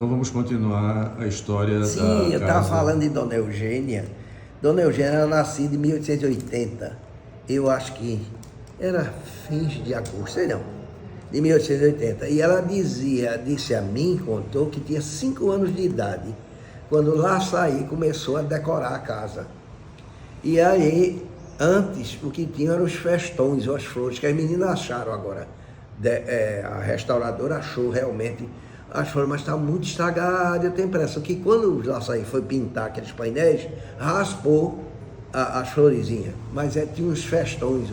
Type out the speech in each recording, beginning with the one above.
Então vamos continuar a história da Sim, eu estava casa. falando de Dona Eugênia. Dona Eugênia era nascida em 1880. Eu acho que era fins de agosto, sei não, de 1880. E ela disse a mim, contou, que tinha 5 anos de idade, quando lá saí começou a decorar a casa. E aí, antes, o que tinha eram os festões, ou as flores, que as meninas acharam agora. A restauradora achou realmente as flores, mas está muito estragada. Eu tenho a impressão que quando o Laçaí foi pintar aqueles painéis, raspou as florezinhas. Mas tinha uns festões,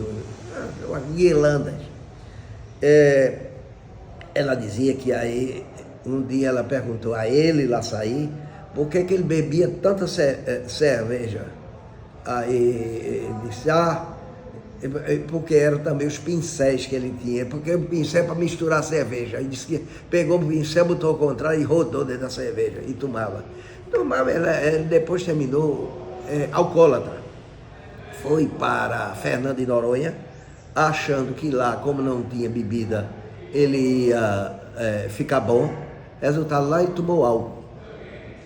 umas guirlandas. Ela dizia que aí, um dia ela perguntou a ele, Laçaí, por que ele bebia tanta cerveja. Aí ele disse, porque eram também os pincéis que ele tinha, porque o pincel é para misturar cerveja. Aí disse que pegou o pincel, botou ao contrário e rodou dentro da cerveja e tomava. Ela depois terminou alcoólatra. Foi para Fernando de Noronha, achando que lá, como não tinha bebida, ele ia ficar bom. Resultado, lá ele tomou álcool.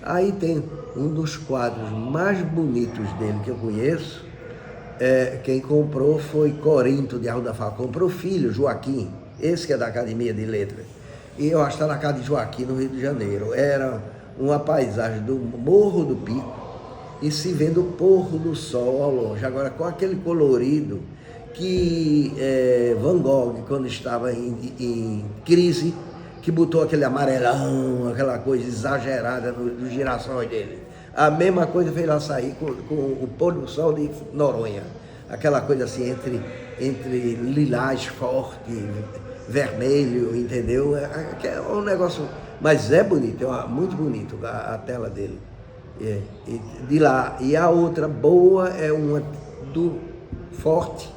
Aí tem um dos quadros mais bonitos dele que eu conheço. Quem comprou foi Corinto de Arruda Faca. Comprou o filho, Joaquim, esse que é da Academia de Letras. E eu acho que está na casa de Joaquim, no Rio de Janeiro. Era uma paisagem do Morro do Pico e se vendo o pôr do sol ao longe. Agora, com aquele colorido que Van Gogh, quando estava em crise, que botou aquele amarelão, aquela coisa exagerada nos girassóis dele. A mesma coisa fez lá sair com o pôr do sol de Noronha. Aquela coisa assim, entre lilás forte, vermelho, entendeu? É um negócio, mas é bonito, muito bonito a tela dele. De lá. E a outra boa é uma do Forte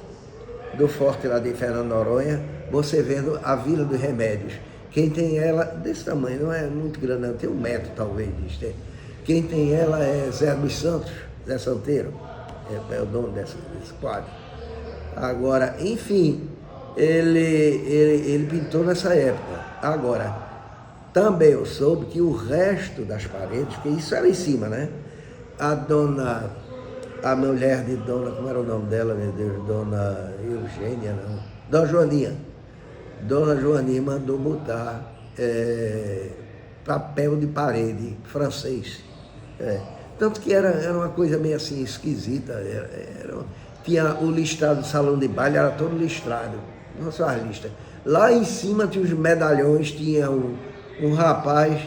lá de Fernando Noronha, você vendo a Vila dos Remédios. Quem tem ela, desse tamanho, não é muito grande, não, tem 1 metro talvez disso. Quem tem ela é Zé dos Santos, Zé Santeiro, é o dono desse quadro. Agora, enfim, ele pintou nessa época. Agora, também eu soube que o resto das paredes, porque isso era em cima, né? A mulher de Dona, como era o nome dela, meu Deus? Dona Eugênia, não. Dona Joaninha. Dona Joaninha mandou botar papel de parede francês. Tanto que era uma coisa meio assim esquisita. Tinha o listado do salão de baile, era todo listrado, não só as listas. Lá em cima tinha os medalhões, tinha um rapaz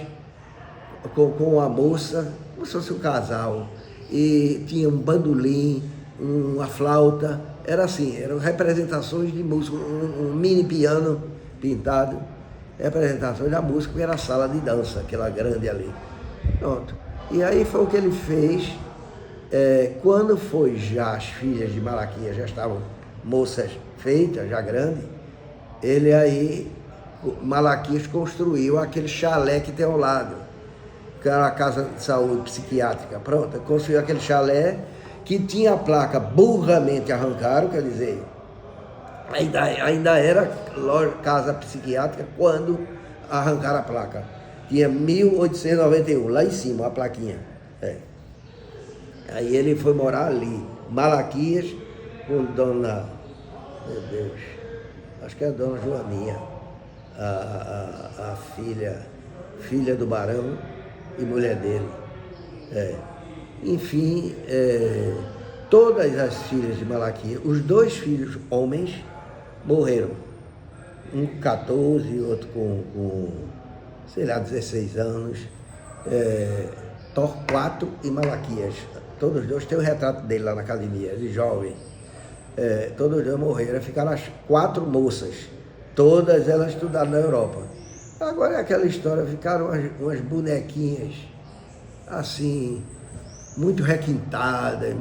com uma moça, como se fosse um casal, e tinha um bandolim, uma flauta. Era assim, eram representações de música, um mini piano pintado, representações da música, porque era a sala de dança, aquela grande ali. Pronto. E aí foi o que ele fez. Quando foi já as filhas de Malaquias, já estavam moças feitas, já grandes, Malaquias construiu aquele chalé que tem ao lado, que era a casa de saúde psiquiátrica. Pronto, construiu aquele chalé que tinha a placa burramente arrancaram, quer dizer, ainda era casa psiquiátrica quando arrancaram a placa. Tinha 1891, lá em cima, a plaquinha. Aí ele foi morar ali, Malaquias, com Dona, meu Deus, acho que é a Dona Joaninha, a filha do barão e mulher dele. Enfim, todas as filhas de Malaquias, os 2 filhos homens morreram. Um com 14, outro com sei lá, 16 anos. Torquato e Malaquias. Todos os 2 tem o retrato dele lá na academia, ele jovem. Todos os 2 morreram, ficaram as 4 moças. Todas elas estudaram na Europa. Agora é aquela história, ficaram umas bonequinhas assim, muito requintadas,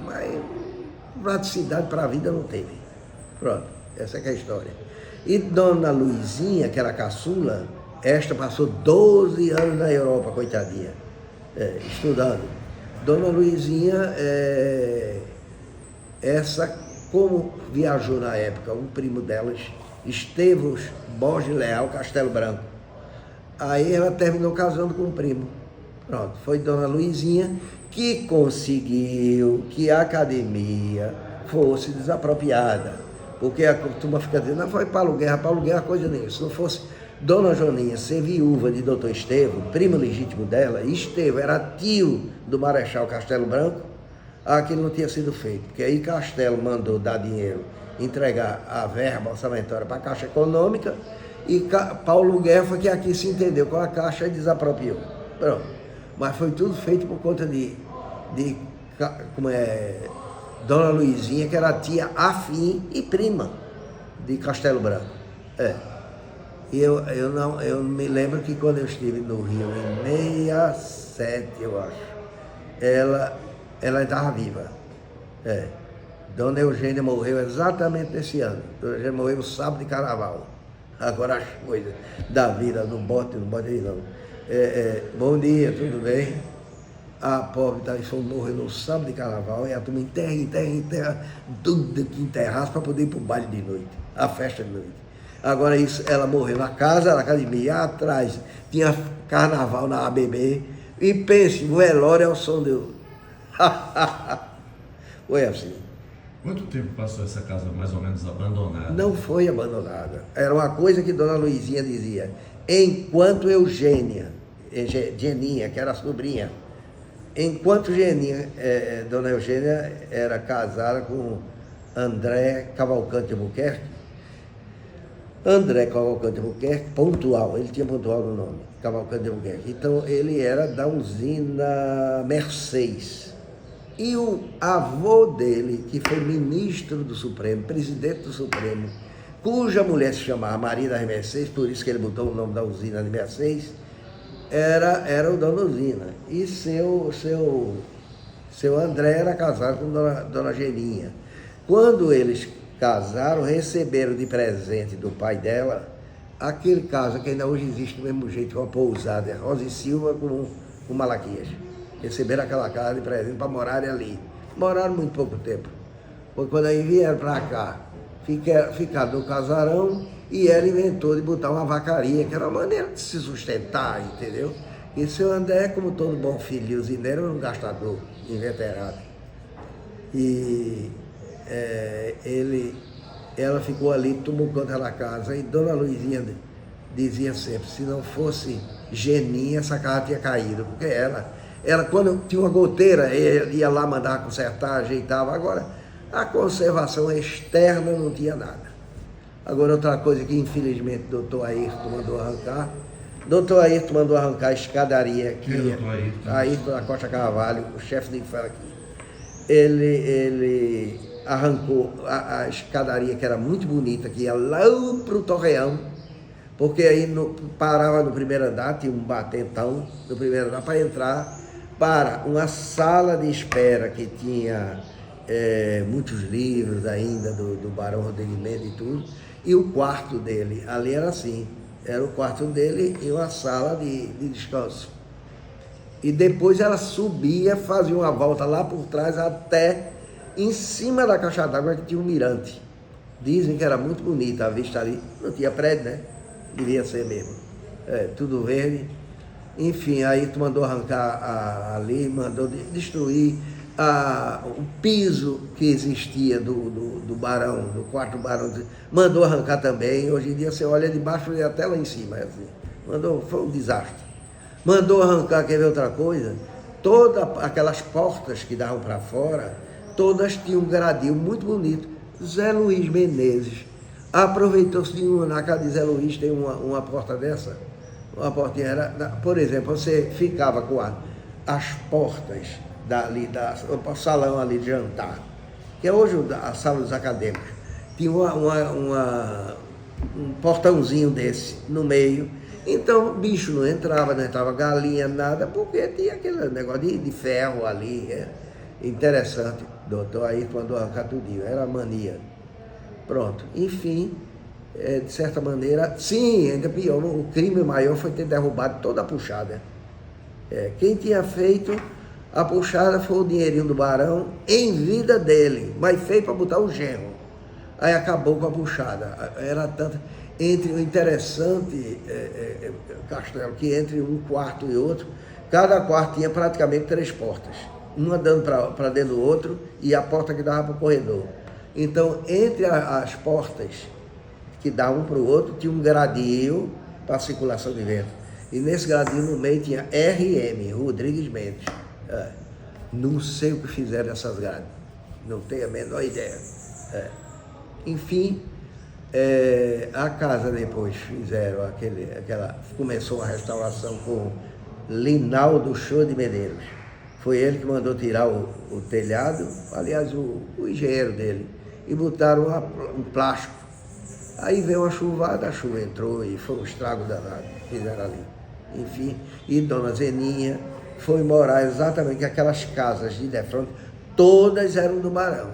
mas praticidade para a vida não teve. Pronto, essa é a história. E Dona Luizinha, que era a caçula, esta passou 12 anos na Europa, coitadinha, estudando. Dona Luizinha, essa, como viajou na época um primo delas, Estevão Borges Leal Castelo Branco, Aí ela terminou casando com um primo. Pronto, foi Dona Luizinha que conseguiu que a academia fosse desapropriada. Porque a turma fica dizendo, não foi Paulo Guerra coisa nenhuma. Se não fosse Dona Joninha ser viúva de Doutor Estevão, primo legítimo dela, e Estevão era tio do Marechal Castelo Branco, aquilo não tinha sido feito. Porque aí Castelo mandou dar dinheiro, entregar a verba orçamentária para a Caixa Econômica, e Paulo Guerra foi que aqui se entendeu com a Caixa e desapropriou. Pronto. Mas foi tudo feito por conta de Dona Luizinha, que era tia afim e prima de Castelo Branco. E eu me lembro que quando eu estive no Rio em 67, eu acho, ela estava viva. Dona Eugênia morreu exatamente nesse ano. Dona Eugênia morreu no sábado de carnaval. Agora as coisas da vida, não bote aí não. Bom dia, tudo bem? A pobre morreu no sábado de carnaval e a turma enterra, tudo que enterrasse para poder ir para o baile de noite, a festa de noite. Agora isso, ela morreu na academia, atrás tinha carnaval na ABB, e pense, o velório é o som do... Foi assim. Quanto tempo passou essa casa mais ou menos abandonada? Não foi abandonada. Era uma coisa que Dona Luizinha dizia. Enquanto Geninha, que era a sobrinha, enquanto Dona Eugênia era casada com André Cavalcante Albuquerque, Pontual, ele tinha Pontual no nome, Cavalcante Albuquerque. Então ele era da usina Mercês. E o avô dele, que foi ministro do Supremo, presidente do Supremo, cuja mulher se chamava Maria das Mercês, por isso que ele botou o nome da usina de Mercês, era o dono da usina. E seu André era casado com Dona Geninha. Quando eles casaram, receberam de presente do pai dela aquele casa que ainda hoje existe do mesmo jeito, uma pousada, Rosa e Silva com Malaquias. Receberam aquela casa de presente para morarem ali. Moraram muito pouco tempo. Foi quando aí vieram para cá, ficaram no casarão, e ela inventou de botar uma vacaria, que era uma maneira de se sustentar, entendeu? E seu André, como todo bom filho de usineiro, era um gastador inveterado. E ela ficou ali, tomou conta da casa, e Dona Luizinha dizia sempre, se não fosse Geninha, essa casa tinha caído, porque ela quando tinha uma goteira, ia lá mandar consertar, ajeitava. Agora, a conservação externa não tinha nada. Agora, outra coisa que infelizmente o doutor Ayrton mandou arrancar, a escadaria aqui, Ayrton da Costa Carvalho, o chefe de inferno aqui. Ele arrancou a escadaria, que era muito bonita, que ia lá para o Torreão, porque aí parava no primeiro andar, tinha um batentão no primeiro andar para entrar para uma sala de espera que tinha muitos livros ainda do Barão Rodrigues Mendes e tudo, e o quarto dele, ali era assim, era o quarto dele e uma sala de descanso. E depois ela subia, fazia uma volta lá por trás até em cima da caixa d'água, que tinha um mirante. Dizem que era muito bonita a vista ali, não tinha prédio, né? Devia ser mesmo, tudo verde. Enfim, aí tu mandou arrancar ali, mandou destruir o piso que existia do barão, do quarto barão, mandou arrancar também. Hoje em dia você olha de baixo e até lá em cima, assim. Foi um desastre. Mandou arrancar, quer ver outra coisa? Todas aquelas portas que davam para fora, todas tinham um gradil muito bonito. Zé Luiz Menezes aproveitou-se de na casa de Zé Luiz, tem uma porta dessa. Uma portinha por exemplo, você ficava com as portas do salão ali de jantar, que é hoje a sala dos acadêmicos, tinha um portãozinho desse no meio, então bicho não entrava galinha, nada, porque tinha aquele negócio de ferro ali, interessante. Doutor aí mandou arrancar tudinho, era mania. Pronto, enfim. De certa maneira, sim, ainda pior, o crime maior foi ter derrubado toda a puxada. Quem tinha feito a puxada foi o dinheirinho do barão em vida dele, mas feito para botar o genro. Aí acabou com a puxada, era tanto. entre o interessante castelo, que entre um quarto e outro, cada quarto tinha praticamente 3 portas, uma dando para dentro do outro e a porta que dava para o corredor. Então, entre as portas que davam um para o outro, tinha um gradil para a circulação de vento. E nesse gradil no meio tinha RM, Rodrigues Mendes. Não sei o que fizeram essas grades, não tenho a menor ideia. Enfim, a casa depois fizeram começou a restauração com Linaldo Show de Medeiros. Foi ele que mandou tirar o telhado, aliás, o engenheiro dele, e botaram um plástico. Aí veio uma chuvada, a chuva entrou e foi um estrago danado que fizeram ali. Enfim, e Dona Zeninha foi morar exatamente aquelas casas de defronte, todas eram do Barão.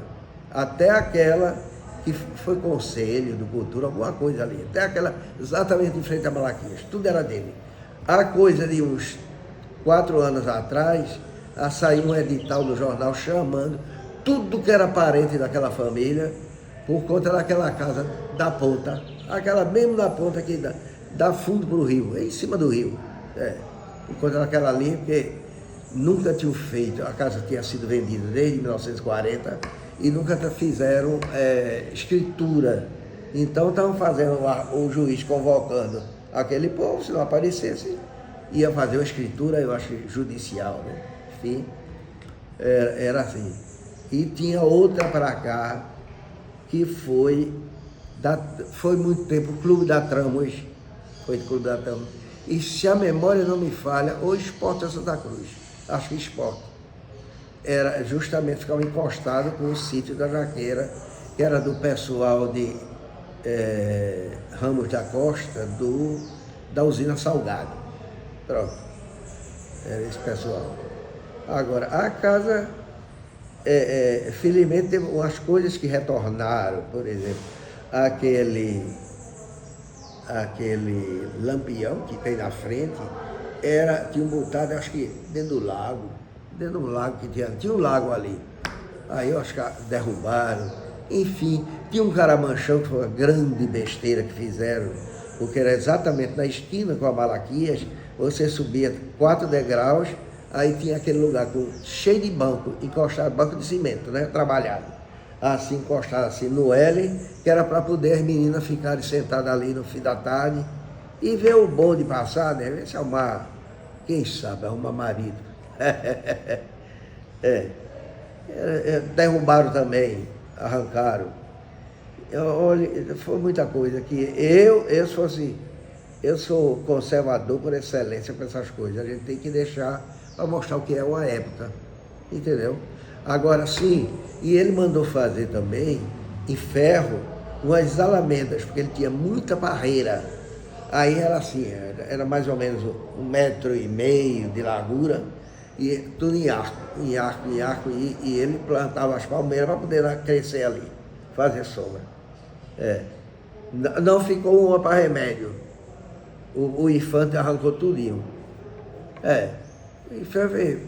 Até aquela que foi conselho do Cultura, alguma coisa ali. Até aquela exatamente em frente a Malaquias, tudo era dele. A coisa de uns 4 anos atrás, saiu um edital do jornal chamando tudo que era parente daquela família, por conta daquela casa da ponta, aquela mesmo da ponta que dá fundo para o rio, em cima do rio. Por conta daquela linha, porque nunca tinham feito, a casa tinha sido vendida desde 1940 e nunca fizeram escritura. Então estavam fazendo o juiz convocando aquele povo, se não aparecesse, ia fazer uma escritura, eu acho, judicial, né? Enfim, era assim. E tinha outra para cá, que foi muito tempo o Clube da Trama hoje, foi do Clube da Trama. E se a memória não me falha, o Esporte é Santa Cruz, acho que Esporte. Era justamente, ficava encostado com o sítio da Jaqueira, que era do pessoal de Ramos da Costa, da usina Salgado. Pronto, era esse pessoal. Agora, a casa, felizmente, teve umas coisas que retornaram, por exemplo, aquele lampião que tem na frente, tinha botado, acho que dentro do lago que tinha um lago ali. Aí eu acho que derrubaram. Enfim, tinha um caramanchão que foi uma grande besteira que fizeram, porque era exatamente na esquina com a Malaquias, você subia 4 degraus, aí tinha aquele lugar cheio de banco, encostado, banco de cimento, né, trabalhado. Assim, encostado assim no L, que era para poder as meninas ficarem sentadas ali no fim da tarde e ver o bonde passar, né, ver se arrumar, quem sabe, arrumar marido. Derrubaram também, arrancaram. Olha, foi muita coisa que eu sou conservador por excelência para essas coisas. A gente tem que deixar para mostrar o que é uma época, entendeu? Agora sim, e ele mandou fazer também em ferro umas alamendas, porque ele tinha muita barreira. Aí era assim, era mais ou menos 1,5 metro de largura, e tudo em arco, e ele plantava as palmeiras para poder crescer ali, fazer sombra. Não ficou uma para remédio. O Infante arrancou tudinho. O Infante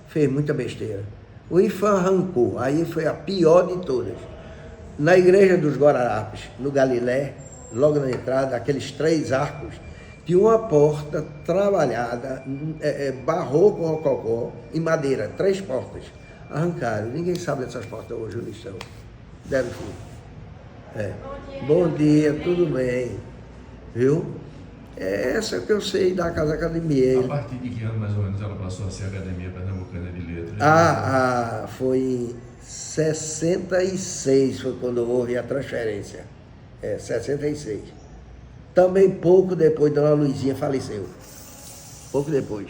fez muita besteira. O Infante arrancou, aí foi a pior de todas. Na igreja dos Guararapes, no Galilé, logo na entrada, aqueles 3 arcos, tinha uma porta trabalhada, barroco, rococó, em madeira, 3 portas. Arrancaram, ninguém sabe dessas portas hoje, onde estão. Deram tudo. Bom dia, tudo bem? Viu? Essa que eu sei da Casa Academia. A partir de que ano, mais ou menos, ela passou a ser Academia Pernambucana de Letras? Foi em 66, foi quando houve a transferência. 66. Também pouco depois, Dona Luizinha faleceu. Pouco depois.